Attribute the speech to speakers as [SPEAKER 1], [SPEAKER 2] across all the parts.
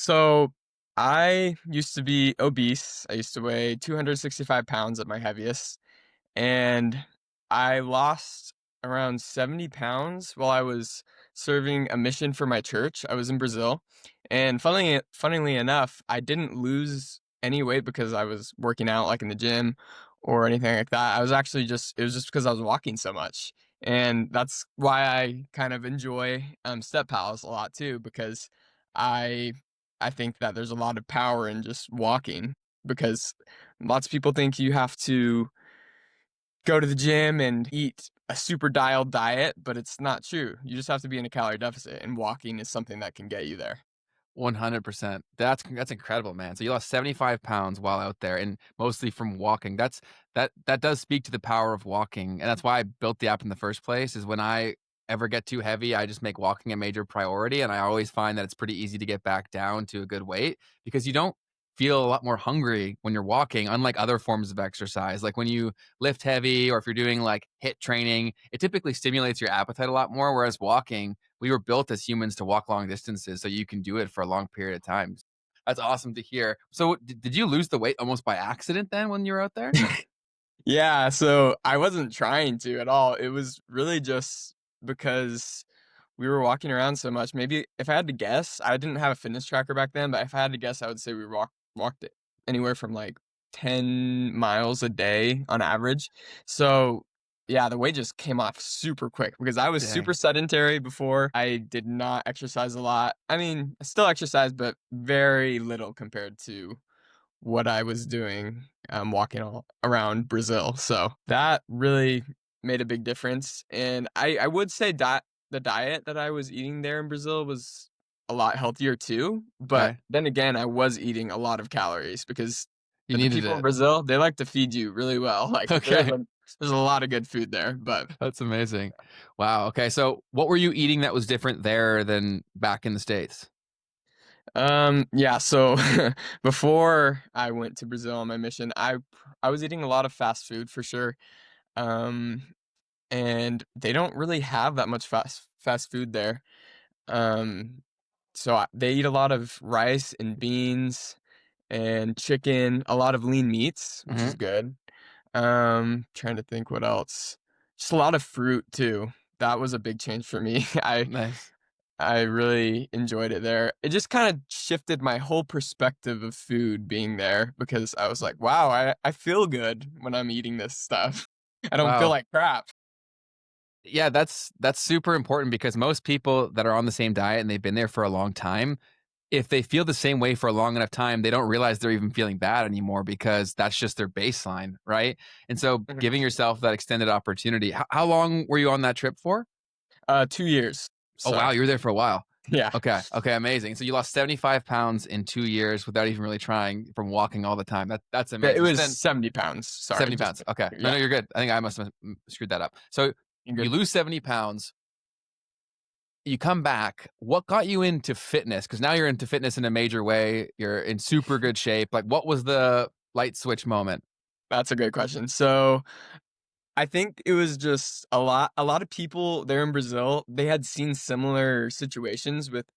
[SPEAKER 1] So I used to be obese. I used to weigh 265 pounds at my heaviest, and I lost around 70 pounds while I was serving a mission for my church. I was in Brazil, and funnily enough, I didn't lose any weight because I was working out like in the gym or anything like that. I was actually just it was just because I was walking so much. And that's why I kind of enjoy step pals a lot too, because I I think that there's a lot of power in just walking because lots of people think you have to go to the gym and eat a super dialed diet, but it's not true. You just have to be in a calorie deficit, and walking is something that can get you there.
[SPEAKER 2] 100%. That's incredible, man. So you lost 75 pounds while out there and mostly from walking. That does speak to the power of walking, and that's why I built the app in the first place, is when I ever get too heavy, I just make walking a major priority, and I always find that it's pretty easy to get back down to a good weight because you don't feel a lot more hungry when you're walking, unlike other forms of exercise. Like when you lift heavy or if you're doing like HIIT training, it typically stimulates your appetite a lot more, whereas walking, we were built as humans to walk long distances so you can do it for a long period of time. That's awesome to hear. So did you lose the weight almost by accident then when you were out there?
[SPEAKER 1] Yeah, so I wasn't trying to at all. It was really just because we were walking around so much. Maybe if I had to guess, I didn't have a fitness tracker back then, but if I had to guess, I would say we walked it anywhere from like 10 miles a day on average. So yeah, the weight just came off super quick because I was
[SPEAKER 2] Dang.
[SPEAKER 1] super sedentary before. I did not exercise a lot. I mean, I still exercise, but very little compared to what I was doing, walking all around Brazil. So that really made a big difference. And I would say that the diet that I was eating there in Brazil was a lot healthier too. But
[SPEAKER 2] Okay.
[SPEAKER 1] then again, I was eating a lot of calories because
[SPEAKER 2] You
[SPEAKER 1] the
[SPEAKER 2] needed
[SPEAKER 1] people in
[SPEAKER 2] it.
[SPEAKER 1] Brazil, they like to feed you really well. Like
[SPEAKER 2] Okay.
[SPEAKER 1] there's a lot of good food there. But
[SPEAKER 2] That's amazing. Wow. Okay. So what were you eating that was different there than back in the States?
[SPEAKER 1] yeah, so before I went to Brazil on my mission, I was eating a lot of fast food for sure. Um and they don't really have that much fast food there. Um, they eat a lot of rice and beans and chicken, a lot of lean meats, which
[SPEAKER 2] Hmm.
[SPEAKER 1] is good. Trying to think what else. Just a lot of fruit too. That was a big change for me.
[SPEAKER 2] Nice.
[SPEAKER 1] I really enjoyed it there. It just kind of shifted my whole perspective of food being there because I was like, wow, I feel good when I'm eating this stuff. I don't feel
[SPEAKER 2] Wow.
[SPEAKER 1] like crap.
[SPEAKER 2] Yeah, that's super important because most people that are on the same diet and they've been there for a long time, if they feel the same way for a long enough time, they don't realize they're even feeling bad anymore because that's just their baseline, right? And so giving yourself that extended opportunity. How long were you on that trip for?
[SPEAKER 1] 2 years.
[SPEAKER 2] Oh,
[SPEAKER 1] So,
[SPEAKER 2] wow, you were there for a while.
[SPEAKER 1] yeah.
[SPEAKER 2] Okay. Okay, amazing. So you lost 75 pounds in 2 years without even really trying from walking all the time. That's
[SPEAKER 1] It
[SPEAKER 2] amazing. So
[SPEAKER 1] was
[SPEAKER 2] then
[SPEAKER 1] 70 pounds, sorry,
[SPEAKER 2] 70
[SPEAKER 1] just
[SPEAKER 2] pounds. Okay. No,
[SPEAKER 1] yeah,
[SPEAKER 2] no, you're good. I think I must have screwed that up. So
[SPEAKER 1] you're
[SPEAKER 2] you
[SPEAKER 1] good.
[SPEAKER 2] lose 70 pounds, you come back. What got you into fitness? Because now you're into fitness in a major way. You're in super good shape. Like, what was the light switch moment?
[SPEAKER 1] That's a great question. So, I think it was just a lot of people there in Brazil, they had seen similar situations with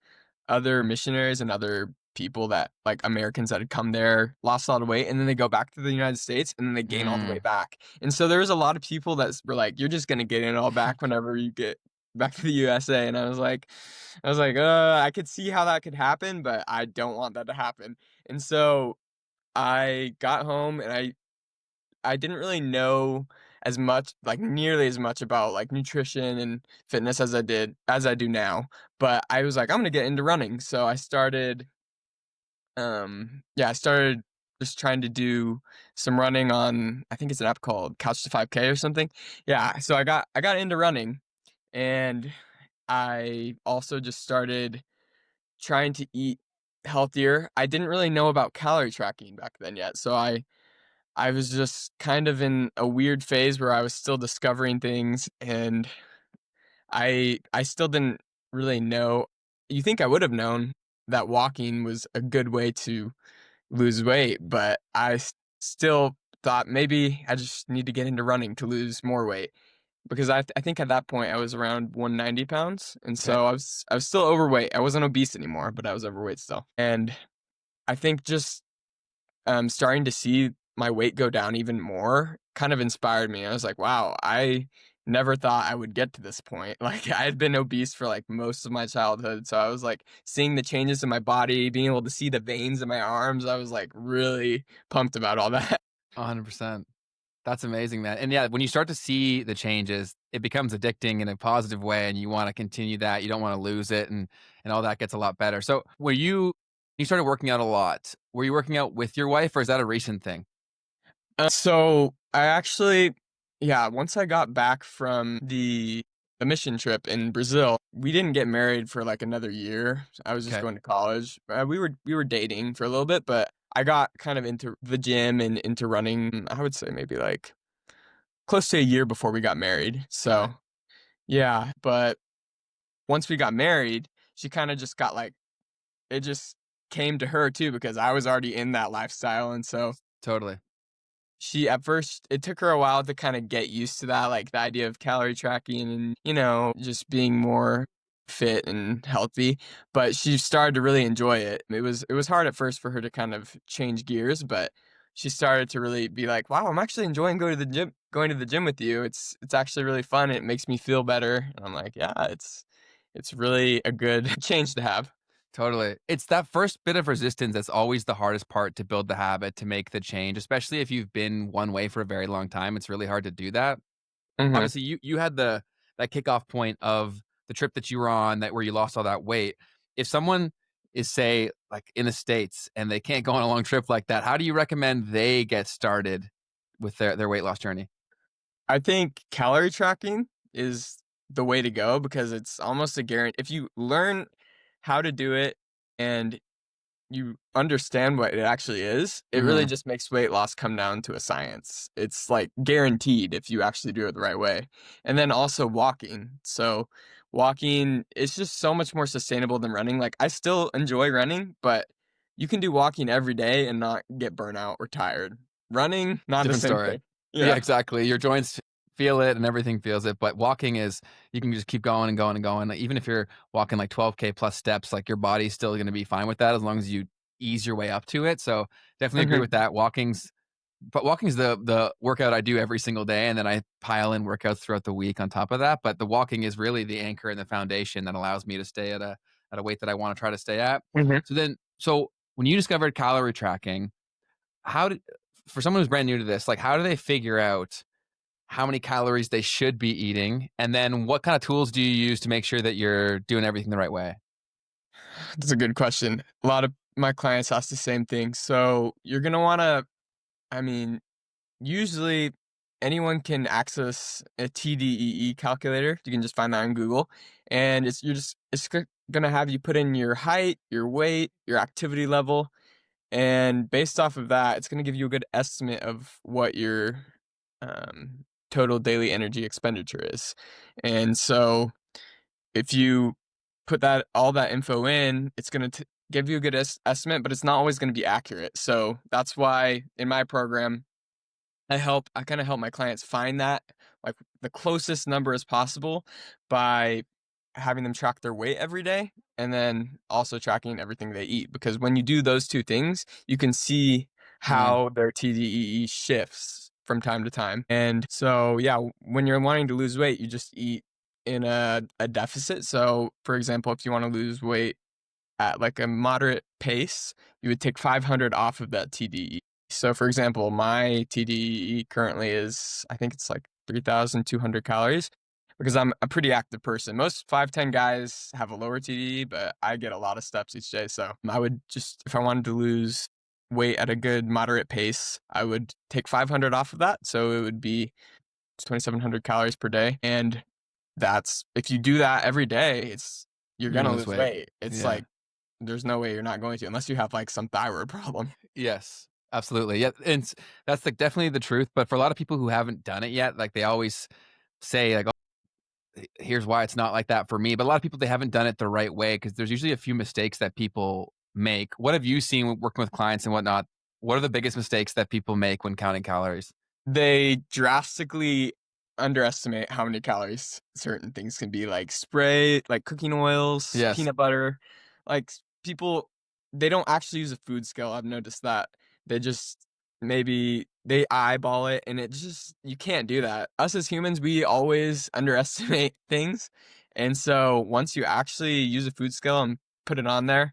[SPEAKER 1] other missionaries and other people that like Americans that had come there, lost a lot of weight, and then they go back to the United States and then they gain all the
[SPEAKER 2] Mm.
[SPEAKER 1] weight back. And so there was a lot of people that were like, "You're just gonna get it all back whenever you get back to the USA." And I could see how that could happen, but I don't want that to happen. And so I got home and I didn't really know as much, like nearly as much about like nutrition and fitness as I do now. But I was like, I'm gonna get into running. So I started just trying to do some running on, I think it's an app called Couch to 5K or something. Yeah, so I got into running, and I also just started trying to eat healthier. I didn't really know about calorie tracking back then yet, so I was just kind of in a weird phase where I was still discovering things, and I still didn't really know. You think I would have known that walking was a good way to lose weight, but still thought maybe I just need to get into running to lose more weight. because I think at that point I was around 190 pounds, and
[SPEAKER 2] Okay.
[SPEAKER 1] so I was still overweight. I wasn't obese anymore, but I was overweight still. And I think just starting to see my weight go down even more kind of inspired me. I was like, wow, I never thought I would get to this point. Like I had been obese for like most of my childhood. So I was like seeing the changes in my body, being able to see the veins in my arms. I was like really pumped about all that.
[SPEAKER 2] 100%. That's amazing, man. And yeah, when you start to see the changes, it becomes addicting in a positive way and you want to continue that. You don't want to lose it and all that gets a lot better. So, you started working out a lot. Were you working out with your wife or is that a recent thing?
[SPEAKER 1] So I actually, yeah, once I got back from the mission trip in Brazil, we didn't get married for like another year. I was just
[SPEAKER 2] Okay.
[SPEAKER 1] going to college. We were dating for a little bit, but I got kind of into the gym and into running. I would say maybe like close to a year before we got married.
[SPEAKER 2] Got it.
[SPEAKER 1] So yeah, but once we got married, she kind of just got like it just came to her too because I was already in that lifestyle, and so
[SPEAKER 2] Totally.
[SPEAKER 1] she at first it took her a while to kinda get used to that, like, the idea of calorie tracking and, just being more fit and healthy, but she started to really enjoy it. It was hard at first for her to kind of change gears, but she started to really be like, "Wow, I'm actually enjoying going to the gym with you. It's actually really fun, it makes me feel better." And I'm like, "Yeah, it's really a good change to have."
[SPEAKER 2] Totally. It's that first bit of resistance that's always the hardest part to build the habit, to make the change, especially if you've been one way for a very long time. It's really hard to do that.
[SPEAKER 1] Mhm.
[SPEAKER 2] Obviously, you had that kickoff point of the trip that you were on that where you lost all that weight. If someone is, say, like, in the States and they can't go on a long trip like that, how do you recommend they get started with their weight loss journey?
[SPEAKER 1] I think calorie tracking is the way to go because it's almost a guarantee. If you learn how to do it and you understand what it actually is, it really
[SPEAKER 2] Mhm.
[SPEAKER 1] just makes weight loss come down to a science. It's like guaranteed if you actually do it the right way. And then also walking. So walking is just so much more sustainable than running. Like I still enjoy running, but you can do walking every day and not get burnout or tired. Running, not the
[SPEAKER 2] Different
[SPEAKER 1] same
[SPEAKER 2] story.
[SPEAKER 1] thing.
[SPEAKER 2] Yeah,
[SPEAKER 1] Yeah.
[SPEAKER 2] exactly. Your joints feel it and everything feels it, but walking is, you can just keep going and going and going. Like, even if you're walking like 12K plus steps, like, your body's still gonna be fine with that as long as you ease your way up to it. So, definitely agree with
[SPEAKER 1] Mhm.
[SPEAKER 2] that. Walking's the workout I do every single day, and then I pile in workouts throughout the week on top of that, but the walking is really the anchor and the foundation that allows me to stay at a weight that I wanna try to stay at.
[SPEAKER 1] Mhm.
[SPEAKER 2] So when you discovered calorie tracking, how did for someone who's brand new to this, like, how do they figure out how many calories they should be eating? And then what kinda tools do you use to make sure that you're doing everything the right way?
[SPEAKER 1] That's a good question. A lot of my clients ask the same thing. So you're gonna wanna, I mean, usually anyone can access a TDEE calculator. You can just find that on Google, and it's gonna have you put in your height, your weight, your activity level, and based off of that, it's gonna give you a good estimate of what your total daily energy expenditure is. And so if you put that all that info in, it's gonna give you a good estimate, but it's not always gonna be accurate. So that's why in my program, I kinda help my clients find that, like, the closest number as possible by having them track their weight every day, and then also tracking everything they eat, because when you do those 2 things, you can see
[SPEAKER 2] Mm,
[SPEAKER 1] how their TDEE shifts from time to time, and so, yeah, when you're wanting to lose weight, you just eat in a deficit. So, for example, if you wanna lose weight at like a moderate pace, you would take 500 off of that TDE. So, for example, my TDE currently is, I think it's like 3,200 calories because I'm a pretty active person. Most 5'10" guys have a lower TDE, but I get a lot of steps each day. So, I would just, if I wanted to lose weight at a good moderate pace, I would take 500 off of that. So, it would be 2,700 calories per day. And that's, if you do that every day, you're
[SPEAKER 2] you're
[SPEAKER 1] gonna
[SPEAKER 2] gonna lose
[SPEAKER 1] lose
[SPEAKER 2] weight.
[SPEAKER 1] weight. It's
[SPEAKER 2] Yeah.
[SPEAKER 1] like there's no way you're not going to unless you have, like, some thyroid problem.
[SPEAKER 2] Yes, absolutely. Yeah, and that's, like, definitely the truth, but for a lot of people who haven't done it yet, like, they always say, like, here's why it's not like that for me. But a lot of people, they haven't done it the right way because there's usually a few mistakes that people make. What have you seen working with clients and whatnot? What are the biggest mistakes that people make when counting calories?
[SPEAKER 1] They drastically underestimate how many calories certain things can be, like spray, like cooking oils,
[SPEAKER 2] Yes.
[SPEAKER 1] peanut butter. Like people, they don't actually use a food scale. I've noticed that. They just maybe they eyeball it, and it just you can't do that. Us as humans, we always underestimate things. And so once you actually use a food scale and put it on there,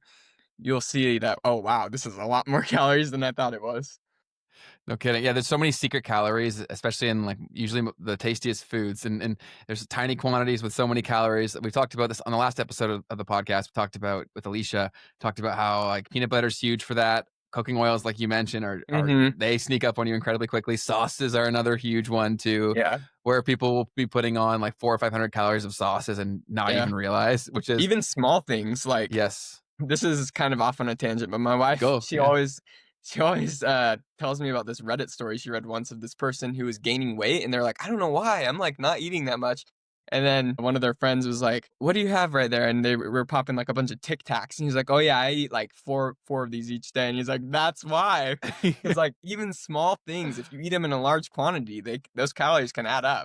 [SPEAKER 1] you'll see that, oh wow, this is a lot more calories than I thought it was.
[SPEAKER 2] No kidding. Yeah, there's so many secret calories, especially in like usually the tastiest foods, and there's tiny quantities with so many calories. We talked about this on the last episode of the podcast. We talked about with Alicia, talked about how like peanut butter's huge for that. Cooking oils, like you mentioned, are
[SPEAKER 1] Mhm.
[SPEAKER 2] they sneak up on you incredibly quickly. Sauces are another huge one too,
[SPEAKER 1] Yeah.
[SPEAKER 2] where people will be putting on like 400 or 500 calories of sauces and not
[SPEAKER 1] Yeah.
[SPEAKER 2] even realize, which is
[SPEAKER 1] Even small things like
[SPEAKER 2] yes,
[SPEAKER 1] this is kind of off on a tangent, but my wife,
[SPEAKER 2] go, yeah.
[SPEAKER 1] she always, tells me about this Reddit story she read once of this person who was gaining weight, and they're like, "I don't know why, I'm, like, not eating that much." And then one of their friends was like, "What do you have right there?" And they were popping, like, a bunch of Tic Tacs, and he's like, "Oh, yeah, I eat, like, four of these each day." And he's like, "That's why." 'Cause, like, even small things, if you eat them in a large quantity, those calories can add up.